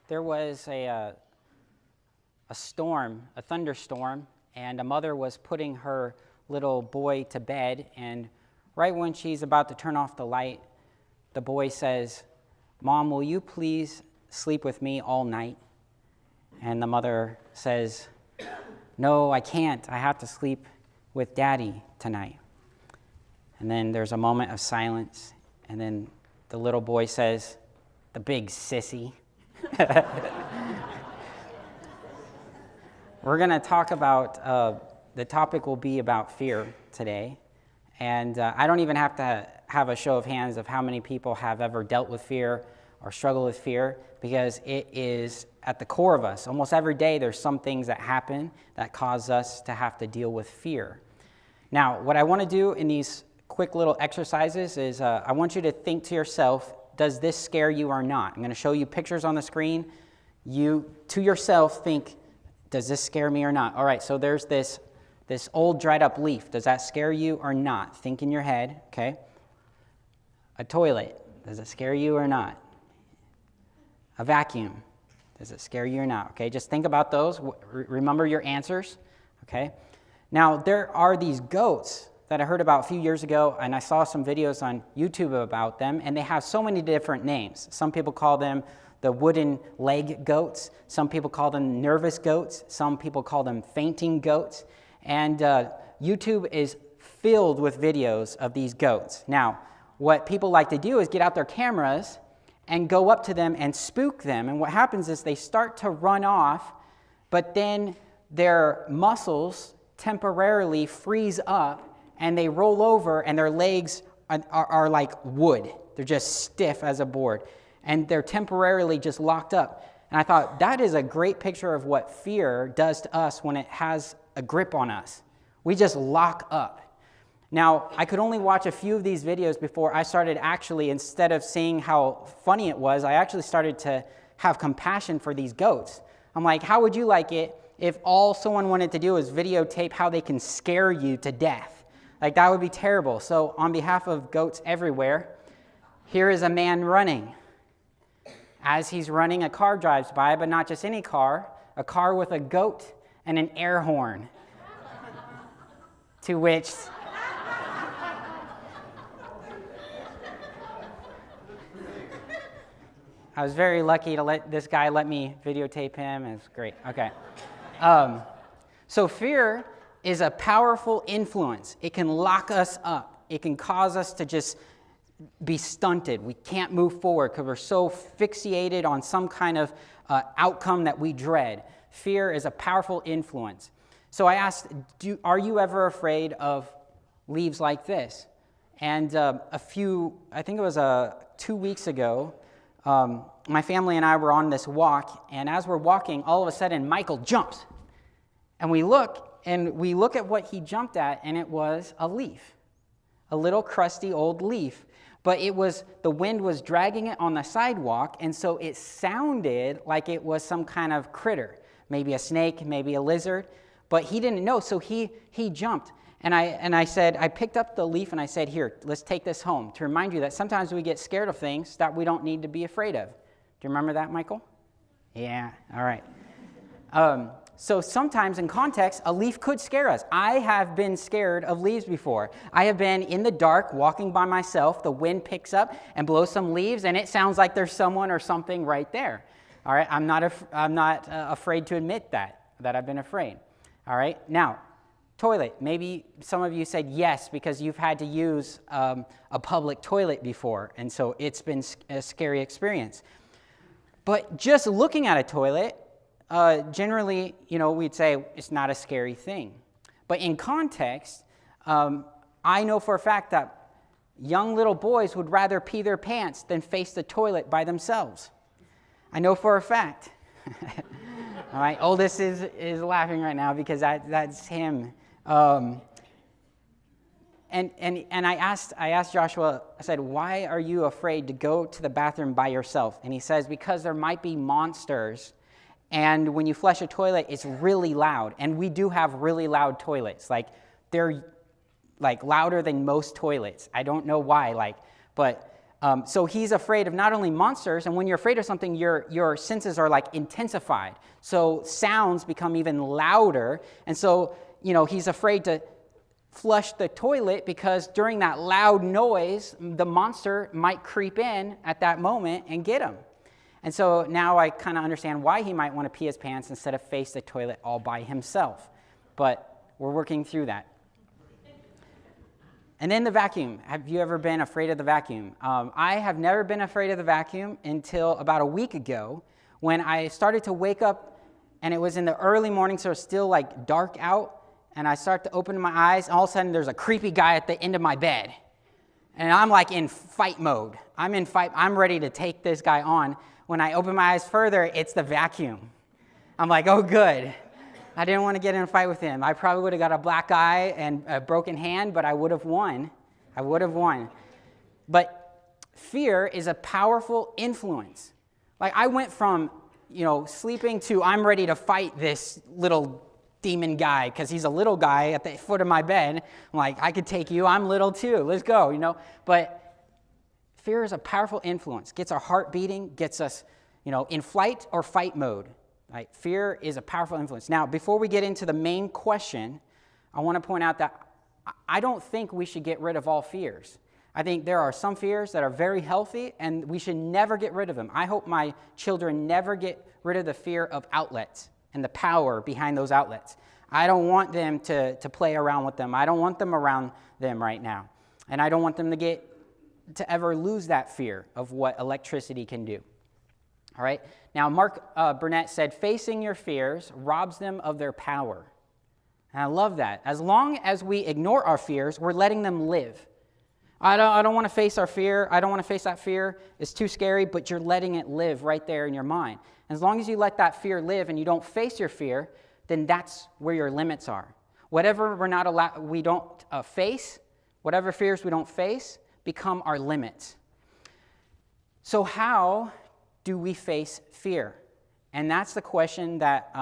there was a storm, a thunderstorm, and a mother was putting her little boy to bed, and right when she's about to turn off the light, the boy says, "Mom, will you please sleep with me all night?" And the mother says, "No, I can't. I have to sleep with Daddy tonight." And then there's a moment of silence, and then the little boy says, "The big sissy." We're going to talk about, the topic will be about fear today. And I don't even have to have a show of hands of how many people have ever dealt with fear or struggled with fear, because it is at the core of us. Almost every day there's some things that happen that cause us to have to deal with fear. Now, what I want to do in these quick little exercises is I want you to think to yourself, does this scare you or not? I'm going to show you pictures on the screen. You, to yourself, think, does this scare me or not? All right, so there's this old dried up leaf. Does that scare you or not? Think in your head, okay? A toilet. Does it scare you or not? A vacuum. Does it scare you or not? Okay, just think about those. Remember your answers, okay? Now, there are these goats that I heard about a few years ago, and I saw some videos on YouTube about them, and they have so many different names. Some people call them the wooden leg goats. Some people call them nervous goats. Some people call them fainting goats. And YouTube is filled with videos of these goats. Now, what people like to do is get out their cameras and go up to them and spook them. And what happens is they start to run off, but then their muscles temporarily freeze up and they roll over, and their legs are like wood. They're just stiff as a board. And they're temporarily just locked up. And I thought, that is a great picture of what fear does to us when it has a grip on us. We just lock up. Now, I could only watch a few of these videos before I started actually, instead of seeing how funny it was, I actually started to have compassion for these goats. I'm like, how would you like it if all someone wanted to do is videotape how they can scare you to death? Like, that would be terrible. So on behalf of goats everywhere, here is a man running. As he's running, a car drives by, but not just any car, a car with a goat and an air horn. To which I was very lucky to let this guy let me videotape him. It's great. Okay. So fear is a powerful influence. It can lock us up. It can cause us to just be stunted. We can't move forward because we're so fixated on some kind of outcome that we dread. Fear is a powerful influence. So I asked, are you ever afraid of leaves like this? And I think it was 2 weeks ago, my family and I were on this walk, and as we're walking, all of a sudden, Michael jumps. And we look at what he jumped at, and it was a leaf, a little crusty old leaf. But the wind was dragging it on the sidewalk, and so it sounded like it was some kind of critter, maybe a snake, maybe a lizard, but he didn't know, so he jumped. And I picked up the leaf and I said, "Here, let's take this home," to remind you that sometimes we get scared of things that we don't need to be afraid of. Do you remember that, Michael? Yeah, all right. So sometimes in context, a leaf could scare us. I have been scared of leaves before. I have been in the dark walking by myself. The wind picks up and blows some leaves, and it sounds like there's someone or something right there. All right, I'm not afraid to admit that I've been afraid. All right, now, toilet. Maybe some of you said yes because you've had to use a public toilet before, and so it's been a scary experience. But just looking at a toilet, generally, we'd say it's not a scary thing. But in context, I know for a fact that young little boys would rather pee their pants than face the toilet by themselves. I know for a fact. All right, oldest is laughing right now because that's him. And I asked Joshua, I said, "Why are you afraid to go to the bathroom by yourself?" And he says, "Because there might be monsters. And when you flush a toilet, it's really loud." And we do have really loud toilets. Like, they're like louder than most toilets. I don't know why, but So he's afraid of not only monsters, and when you're afraid of something, your senses are like intensified. So sounds become even louder. And so, he's afraid to flush the toilet because during that loud noise, the monster might creep in at that moment and get him. And so now I kind of understand why he might want to pee his pants instead of face the toilet all by himself. But we're working through that. And then the vacuum. Have you ever been afraid of the vacuum? I have never been afraid of the vacuum until about a week ago when I started to wake up, and it was in the early morning, so it's still like dark out, and I start to open my eyes, and all of a sudden there's a creepy guy at the end of my bed. And I'm like in fight mode. I'm ready to take this guy on. When I open my eyes further, it's the vacuum. I'm like, oh, good. I didn't want to get in a fight with him. I probably would have got a black eye and a broken hand, but I would have won. But fear is a powerful influence. Like I went from, sleeping to I'm ready to fight this little demon guy because he's a little guy at the foot of my bed. I'm like, I could take you. I'm little too. Let's go, But fear is a powerful influence. Gets our heart beating, gets us, in flight or fight mode. Right? Fear is a powerful influence. Now, before we get into the main question, I want to point out that I don't think we should get rid of all fears. I think there are some fears that are very healthy, and we should never get rid of them. I hope my children never get rid of the fear of outlets and the power behind those outlets. I don't want them to play around with them. I don't want them around them right now. And I don't want them to ever lose that fear of what electricity can do. All right? Now, Mark Burnett said, facing your fears robs them of their power. And I love that. As long as we ignore our fears, we're letting them live. I don't want to face our fear. I don't want to face that fear. It's too scary, but you're letting it live right there in your mind. As long as you let that fear live and you don't face your fear, then that's where your limits are. Whatever we don't face, whatever fears we don't face, become our limits. So how do we face fear? And that's the question that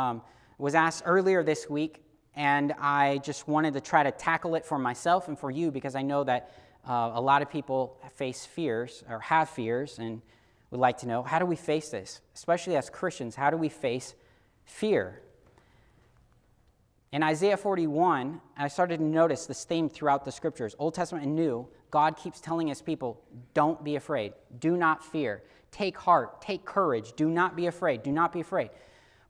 was asked earlier this week, and I just wanted to try to tackle it for myself and for you because I know that a lot of people face fears or have fears and would like to know, how do we face this? Especially as Christians, how do we face fear? In Isaiah 41, I started to notice this theme throughout the scriptures, Old Testament and New. God keeps telling his people, don't be afraid. Do not fear. Take heart. Take courage. Do not be afraid. Do not be afraid.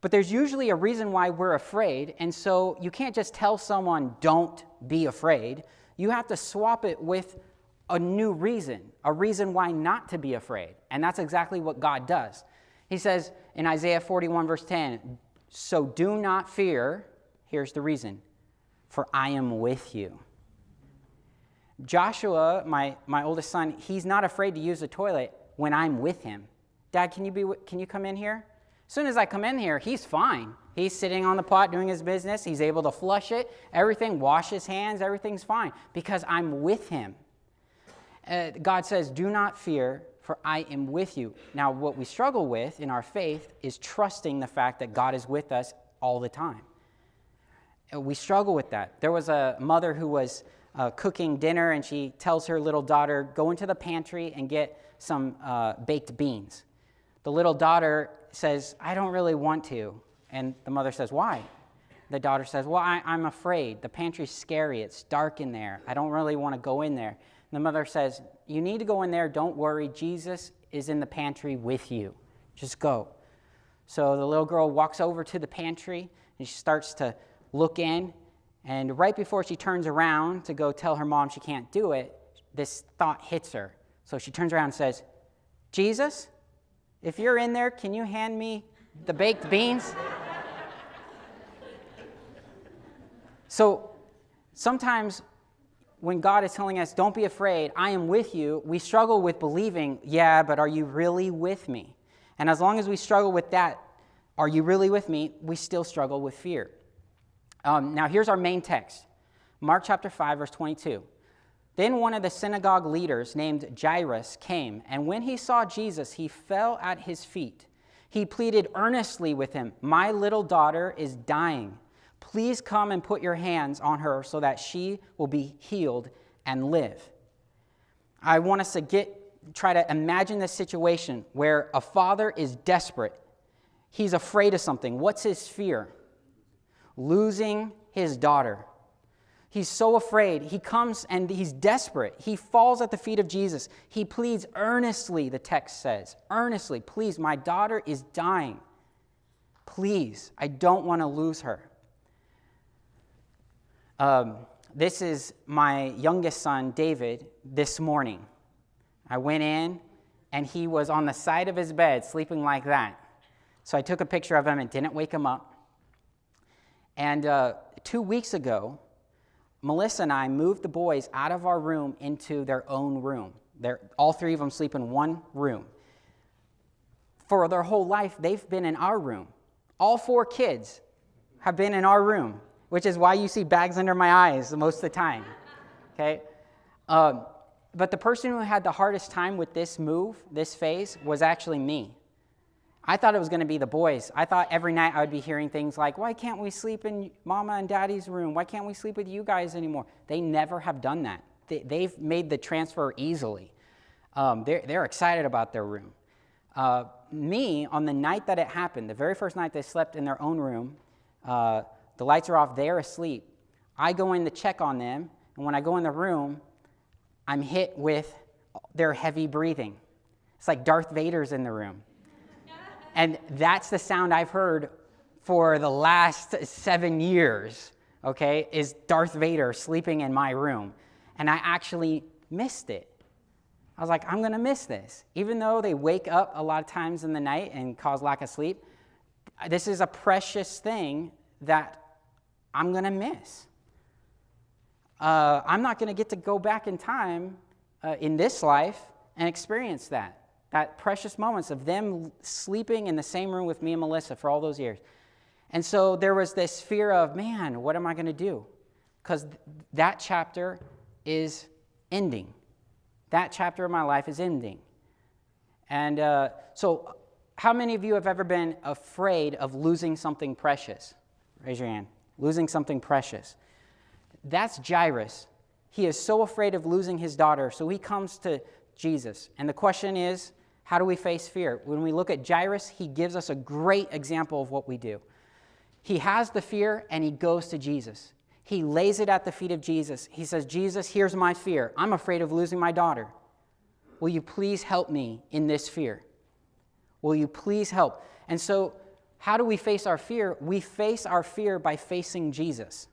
But there's usually a reason why we're afraid, and so you can't just tell someone, don't be afraid. You have to swap it with a new reason, a reason why not to be afraid. And that's exactly what God does. He says in Isaiah 41, verse 10, so do not fear. Here's the reason. For I am with you. Joshua, my oldest son, he's not afraid to use the toilet when I'm with him. Dad, can you come in here? As soon as I come in here, he's fine. He's sitting on the pot doing his business. He's able to flush it, everything, wash his hands, everything's fine because I'm with him. God says, do not fear, for I am with you. Now, what we struggle with in our faith is trusting the fact that God is with us all the time. We struggle with that. There was a mother who was cooking dinner, and she tells her little daughter, go into the pantry and get some baked beans. The little daughter says, I don't really want to. And the mother says, why? The daughter says, well, I'm afraid. The pantry's scary. It's dark in there. I don't really want to go in there. And the mother says, you need to go in there. Don't worry. Jesus is in the pantry with you. Just go. So the little girl walks over to the pantry, and she starts to look in. And right before she turns around to go tell her mom she can't do it, this thought hits her. So she turns around and says, Jesus, if you're in there, can you hand me the baked beans? So sometimes when God is telling us, don't be afraid, I am with you, we struggle with believing, yeah, but are you really with me? And as long as we struggle with that, are you really with me, we still struggle with fear. Now here's our main text, Mark chapter 5, verse 22. Then one of the synagogue leaders named Jairus came, and when he saw Jesus, he fell at his feet. He pleaded earnestly with him, my little daughter is dying. Please come and put your hands on her so that she will be healed and live. I want us to get try to imagine this situation where a father is desperate. He's afraid of something. What's his fear? Losing his daughter. He's so afraid. He comes and he's desperate. He falls at the feet of Jesus. He pleads earnestly, the text says. Earnestly, please, my daughter is dying. Please, I don't want to lose her. This is my youngest son, David, this morning. I went in, and he was on the side of his bed, sleeping like that. So I took a picture of him and didn't wake him up. And 2 weeks ago, Melissa and I moved the boys out of our room into their own room. All three of them sleep in one room. For their whole life, they've been in our room. All 4 kids have been in our room, which is why you see bags under my eyes most of the time. Okay? But the person who had the hardest time with this move, this phase, was actually me. I thought it was going to be the boys. I thought every night I would be hearing things like, why can't we sleep in Mama and Daddy's room? Why can't we sleep with you guys anymore? They never have done that. They've made the transfer easily. They're excited about their room. Me, on the night that it happened, the very first night they slept in their own room, the lights are off, they're asleep. I go in to check on them, and when I go in the room, I'm hit with their heavy breathing. It's like Darth Vader's in the room. And that's the sound I've heard for the last 7 years, okay, is Darth Vader sleeping in my room. And I actually missed it. I was like, I'm going to miss this. Even though they wake up a lot of times in the night and cause lack of sleep, this is a precious thing that I'm going to miss. I'm not going to get to go back in time in this life and experience that precious moments of them sleeping in the same room with me and Melissa for all those years. And so there was this fear of, man, what am I going to do? Because that chapter is ending. That chapter of my life is ending. And so how many of you have ever been afraid of losing something precious? Raise your hand. Losing something precious. That's Jairus. He is so afraid of losing his daughter, so he comes to Jesus. And the question is, how do we face fear? When we look at Jairus, he gives us a great example of what we do. He has the fear, and he goes to Jesus. He lays it at the feet of Jesus. He says, Jesus, here's my fear. I'm afraid of losing my daughter. Will you please help me in this fear? Will you please help? And so, how do we face our fear? We face our fear by facing Jesus.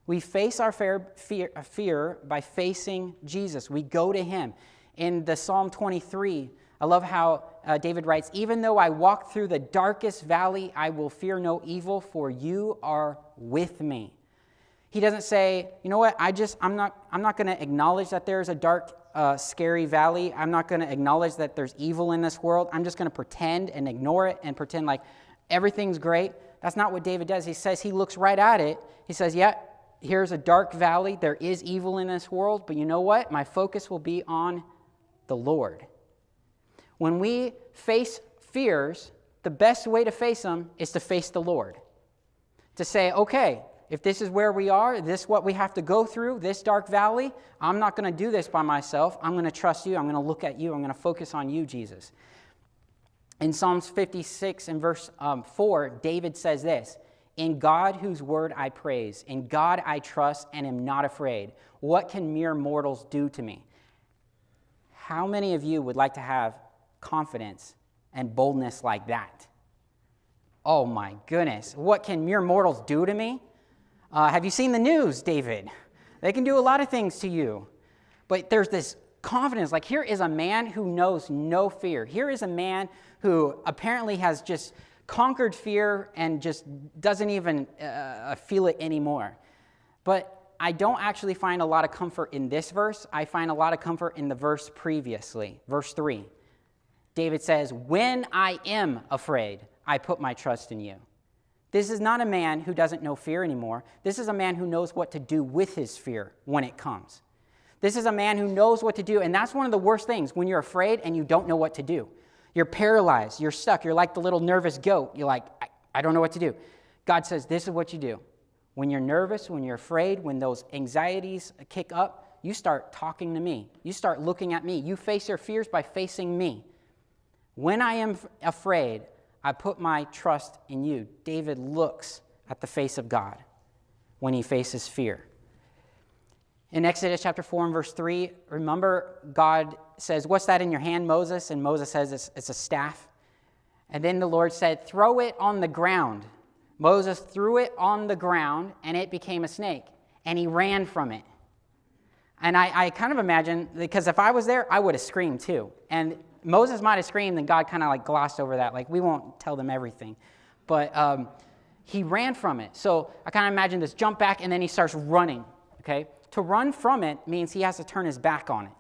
We face our fear by facing Jesus. We go to him. In the Psalm 23, I love how David writes, even though I walk through the darkest valley, I will fear no evil, for you are with me. He doesn't say, you know what, I'm not going to acknowledge that there's a dark, scary valley. I'm not going to acknowledge that there's evil in this world. I'm just going to pretend and ignore it and pretend like everything's great. That's not what David does. He says he looks right at it. He says, yeah, here's a dark valley. There is evil in this world, but you know what? My focus will be on the Lord. When we face fears, the best way to face them is to face the Lord. To say, okay, if this is where we are, this is what we have to go through, this dark valley, I'm not going to do this by myself. I'm going to trust you. I'm going to look at you. I'm going to focus on you, Jesus. In Psalms 56 and verse 4, David says this, in God whose word I praise, in God I trust and am not afraid. What can mere mortals do to me? How many of you would like to have confidence and boldness like that? Oh my goodness. What can mere mortals do to me? Have you seen the news, David? They can do a lot of things to you. But there's this confidence. Like, here is a man who knows no fear. Here is a man who apparently has just conquered fear and just doesn't even feel it anymore. But I don't actually find a lot of comfort in this verse. I find a lot of comfort in the verse previously, verse 3. David says, when I am afraid, I put my trust in you. This is not a man who doesn't know fear anymore. This is a man who knows what to do with his fear when it comes. This is a man who knows what to do, and that's one of the worst things, when you're afraid and you don't know what to do. You're paralyzed. You're stuck. You're like the little nervous goat. You're like, I don't know what to do. God says, this is what you do. When you're nervous, when you're afraid, when those anxieties kick up, you start talking to me. You start looking at me. You face your fears by facing me. When I am afraid, I put my trust in you. David looks at the face of God when he faces fear. In Exodus chapter 4 and verse 3, remember God says, "What's that in your hand, Moses?" And Moses says, it's a staff. And then the Lord said, "Throw it on the ground." Moses threw it on the ground, and it became a snake, and he ran from it. And I kind of imagine, because if I was there, I would have screamed too. And Moses might have screamed, and God kind of like glossed over that, like we won't tell them everything. But he ran from it. So I kind of imagine this jump back, and then he starts running, okay? To run from it means he has to turn his back on it.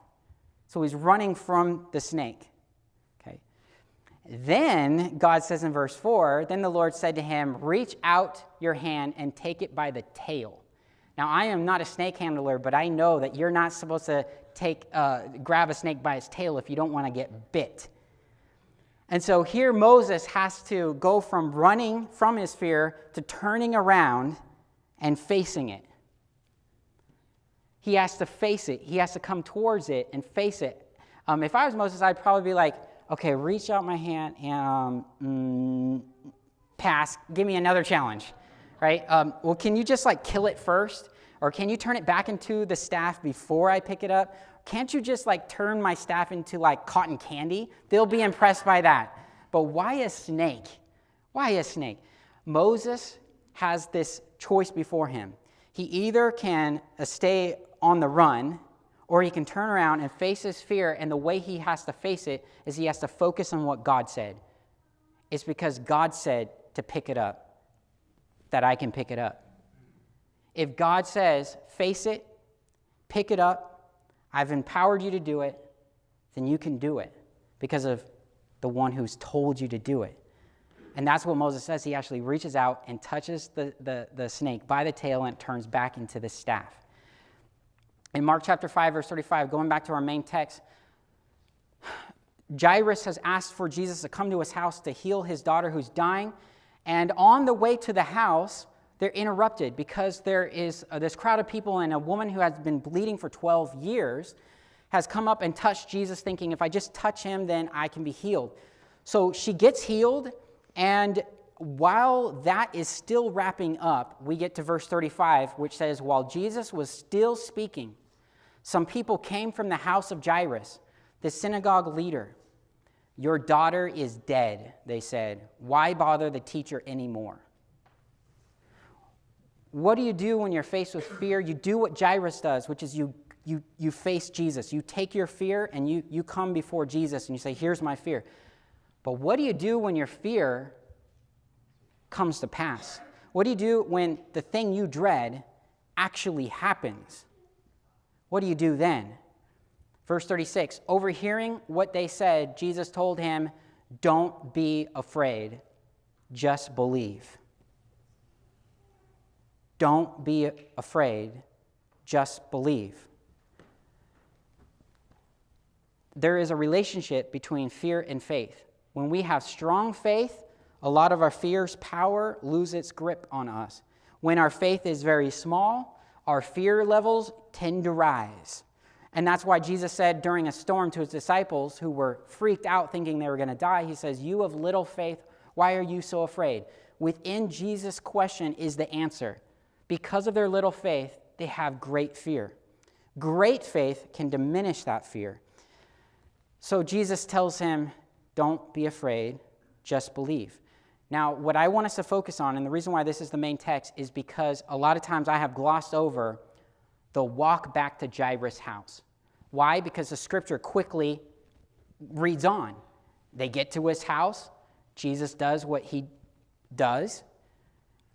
So he's running from the snake. Then God says in verse 4, then the Lord said to him, "Reach out your hand and take it by the tail." Now, I am not a snake handler, but I know that you're not supposed to grab a snake by its tail if you don't want to get bit. And so here Moses has to go from running from his fear to turning around and facing it. He has to face it. He has to come towards it and face it. If I was Moses, I'd probably be like, okay, reach out my hand and pass. Give me another challenge, right? Well, can you just like kill it first? Or can you turn it back into the staff before I pick it up? Can't you just like turn my staff into like cotton candy? They'll be impressed by that. But why a snake? Why a snake? Moses has this choice before him. He either can stay on the run, or he can turn around and face his fear, and the way he has to face it is he has to focus on what God said. It's because God said to pick it up that I can pick it up. If God says, face it, pick it up, I've empowered you to do it, then you can do it because of the one who's told you to do it. And that's what Moses says. He actually reaches out and touches the snake by the tail, and it turns back into the staff. In Mark chapter 5, verse 35, going back to our main text, Jairus has asked for Jesus to come to his house to heal his daughter who's dying. And on the way to the house, they're interrupted because there is this crowd of people, and a woman who has been bleeding for 12 years has come up and touched Jesus, thinking, if I just touch him, then I can be healed. So she gets healed, and while that is still wrapping up, we get to verse 35, which says, while Jesus was still speaking, some people came from the house of Jairus, the synagogue leader. Your daughter is dead, they said. Why bother the teacher anymore? What do you do when you're faced with fear? You do what Jairus does, which is you face Jesus. You take your fear and you come before Jesus and you say, here's my fear. But what do you do when your fear comes to pass? What do you do when the thing you dread actually happens? What do you do then? Verse 36, overhearing what they said, Jesus told him, don't be afraid, just believe. Don't be afraid, just believe. There is a relationship between fear and faith. When we have strong faith, a lot of our fear's power loses its grip on us. When our faith is very small, our fear levels tend to rise. And that's why Jesus said during a storm to his disciples who were freaked out thinking they were going to die, he says, you of little faith, why are you so afraid? Within Jesus' question is the answer. Because of their little faith, they have great fear. Great faith can diminish that fear. So Jesus tells him, don't be afraid, just believe. Now, what I want us to focus on, and the reason why this is the main text, is because a lot of times I have glossed over the walk back to Jairus' house. Why? Because the scripture quickly reads on. They get to his house. Jesus does what he does.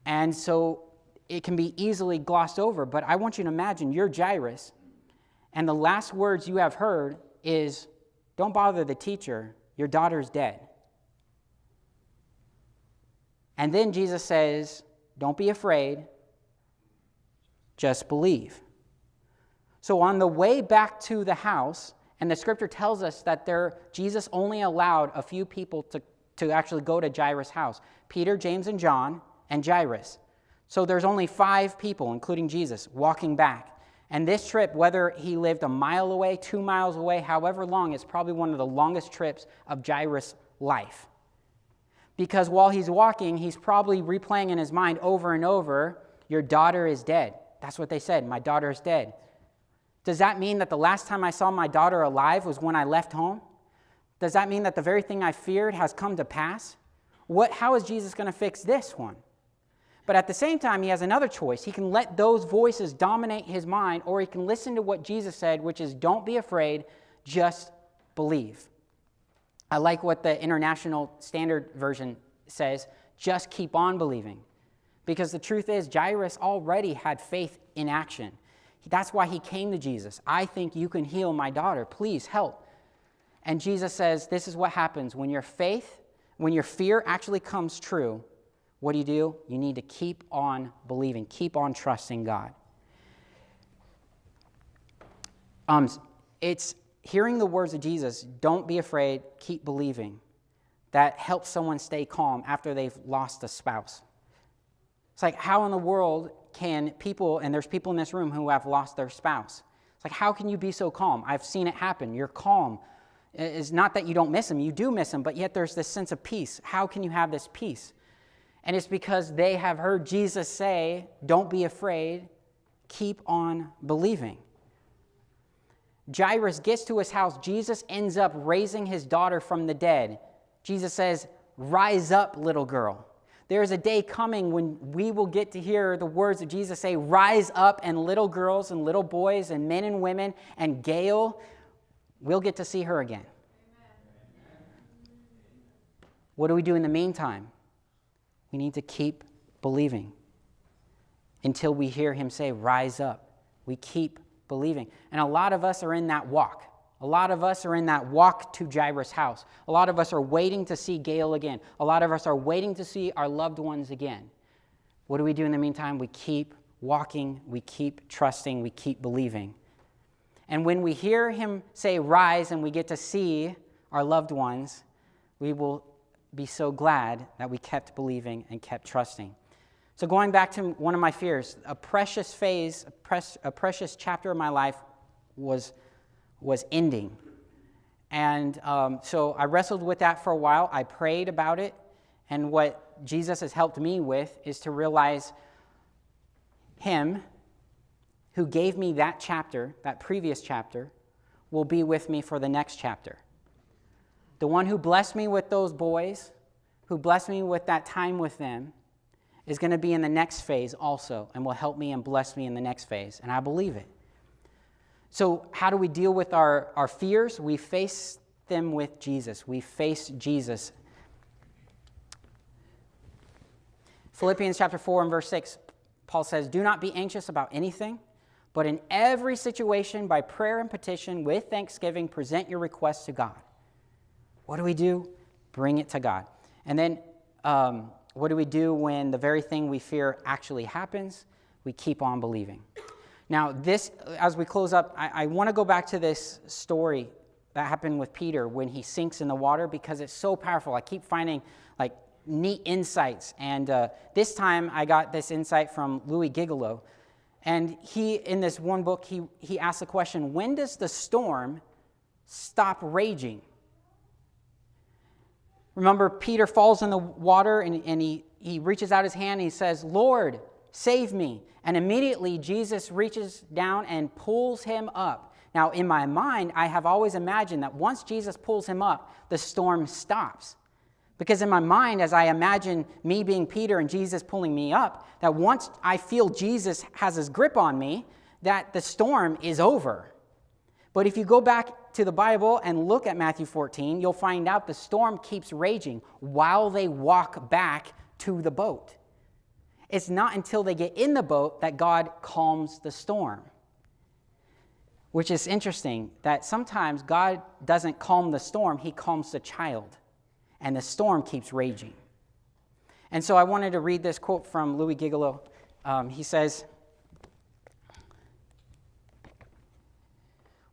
And so it can be easily glossed over. But I want you to imagine you're Jairus, and the last words you have heard is, don't bother the teacher, your daughter's dead. And then Jesus says, don't be afraid, just believe. So on the way back to the house, and the scripture tells us that Jesus only allowed a few people to actually go to Jairus' house. Peter, James, and John, and Jairus. So there's only 5 people, including Jesus, walking back. And this trip, whether he lived a mile away, 2 miles away, however long, is probably one of the longest trips of Jairus' life. Because while he's walking, he's probably replaying in his mind over and over, your daughter is dead. That's what they said, my daughter is dead. Does that mean that the last time I saw my daughter alive was when I left home? Does that mean that the very thing I feared has come to pass? How is Jesus going to fix this one? But at the same time, he has another choice. He can let those voices dominate his mind, or he can listen to what Jesus said, which is, don't be afraid, just believe. I like what the International Standard Version says, just keep on believing. Because the truth is, Jairus already had faith in action. That's why he came to Jesus. I think you can heal my daughter. Please help. And Jesus says, this is what happens when your fear actually comes true. What do? You need to keep on believing, keep on trusting God. It's hearing the words of Jesus, don't be afraid, keep believing, that helps someone stay calm after they've lost a spouse. It's like, how in the world can people, and there's people in this room who have lost their spouse. It's like, how can you be so calm? I've seen it happen. You're calm. It's not that you don't miss them. You do miss them, but yet there's this sense of peace. How can you have this peace? And it's because they have heard Jesus say, don't be afraid, keep on believing. Jairus gets to his house. Jesus ends up raising his daughter from the dead. Jesus says, rise up, little girl. There is a day coming when we will get to hear the words of Jesus say, rise up, and little girls and little boys and men and women and Gail, we'll get to see her again. Amen. What do we do in the meantime? We need to keep believing until we hear him say, rise up. We keep believing. And a lot of us are in that walk. A lot of us are in that walk to Jairus' house. A lot of us are waiting to see Gail again. A lot of us are waiting to see our loved ones again. What do we do in the meantime? We keep walking, we keep trusting, we keep believing. And when we hear him say, rise, and we get to see our loved ones, we will be so glad that we kept believing and kept trusting. So going back to one of my fears, a precious phase, a precious chapter of my life was ending. And so I wrestled with that for a while. I prayed about it. And what Jesus has helped me with is to realize him who gave me that chapter, that previous chapter, will be with me for the next chapter. The one who blessed me with those boys, who blessed me with that time with them, is going to be in the next phase also and will help me and bless me in the next phase. And I believe it. So how do we deal with our fears? We face them with Jesus. We face Jesus. Philippians chapter 4 and verse 6, Paul says, do not be anxious about anything, but in every situation, by prayer and petition, with thanksgiving, present your requests to God. What do? Bring it to God. And then what do we do when the very thing we fear actually happens? We keep on believing. Now, this, as we close up, I want to go back to this story that happened with Peter when he sinks in the water, because it's so powerful. I keep finding like neat insights. And this time I got this insight from Louis Gigolo. And he, in this one book, he asked the question, when does the storm stop raging? Remember, Peter falls in the water and he reaches out his hand and he says, Lord, save me. And immediately Jesus reaches down and pulls him up. Now, in my mind, I have always imagined that once Jesus pulls him up, the storm stops. Because in my mind, as I imagine me being Peter and Jesus pulling me up, that once I feel Jesus has his grip on me, that the storm is over. But if you go back to the Bible and look at Matthew 14, you'll find out the storm keeps raging while they walk back to the boat. It's not until they get in the boat that God calms the storm. Which is interesting, that sometimes God doesn't calm the storm, he calms the child. And the storm keeps raging. And so I wanted to read this quote from Louis Gigolo. He says,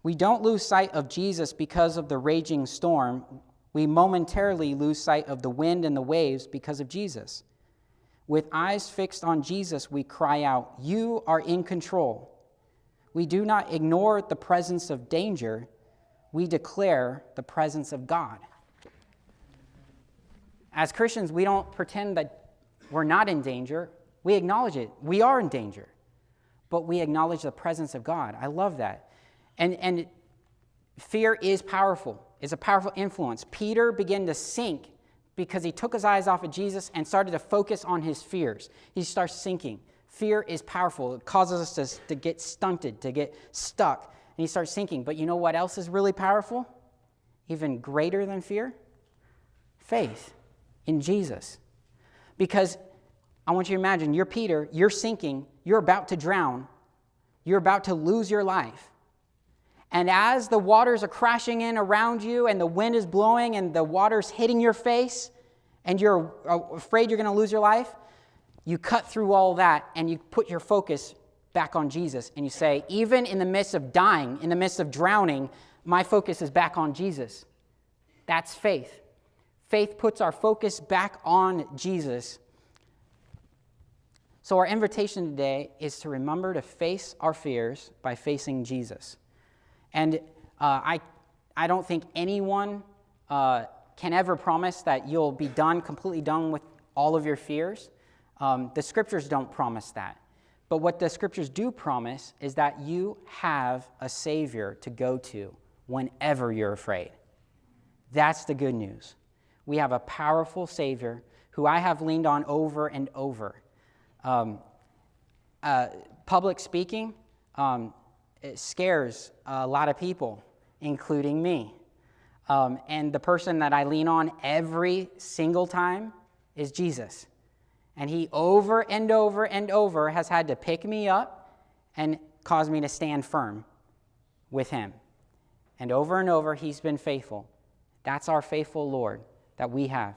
we don't lose sight of Jesus because of the raging storm. We momentarily lose sight of the wind and the waves because of Jesus. With eyes fixed on Jesus, we cry out, you are in control. We do not ignore the presence of danger. We declare the presence of God. As Christians, we don't pretend that we're not in danger. We acknowledge it. We are in danger. But we acknowledge the presence of God. I love that. And fear is powerful. It's a powerful influence. Peter began to sink because he took his eyes off of Jesus and started to focus on his fears. He starts sinking. Fear is powerful. It causes us to get stunted, to get stuck. And he starts sinking. But you know what else is really powerful? Even greater than fear? Faith in Jesus. Because I want you to imagine, you're Peter, you're sinking, you're about to drown, you're about to lose your life. And as the waters are crashing in around you and the wind is blowing and the water's hitting your face and you're afraid you're going to lose your life, you cut through all that and you put your focus back on Jesus and you say, even in the midst of dying, in the midst of drowning, my focus is back on Jesus. That's faith. Faith puts our focus back on Jesus. So our invitation today is to remember to face our fears by facing Jesus. And I don't think anyone can ever promise that you'll be completely done with all of your fears. The scriptures don't promise that. But what the scriptures do promise is that you have a Savior to go to whenever you're afraid. That's the good news. We have a powerful Savior who I have leaned on over and over. Public speaking, it scares a lot of people, including me. And the person that I lean on every single time is Jesus. And he over and over and over has had to pick me up and cause me to stand firm with him. And over he's been faithful. That's our faithful Lord that we have.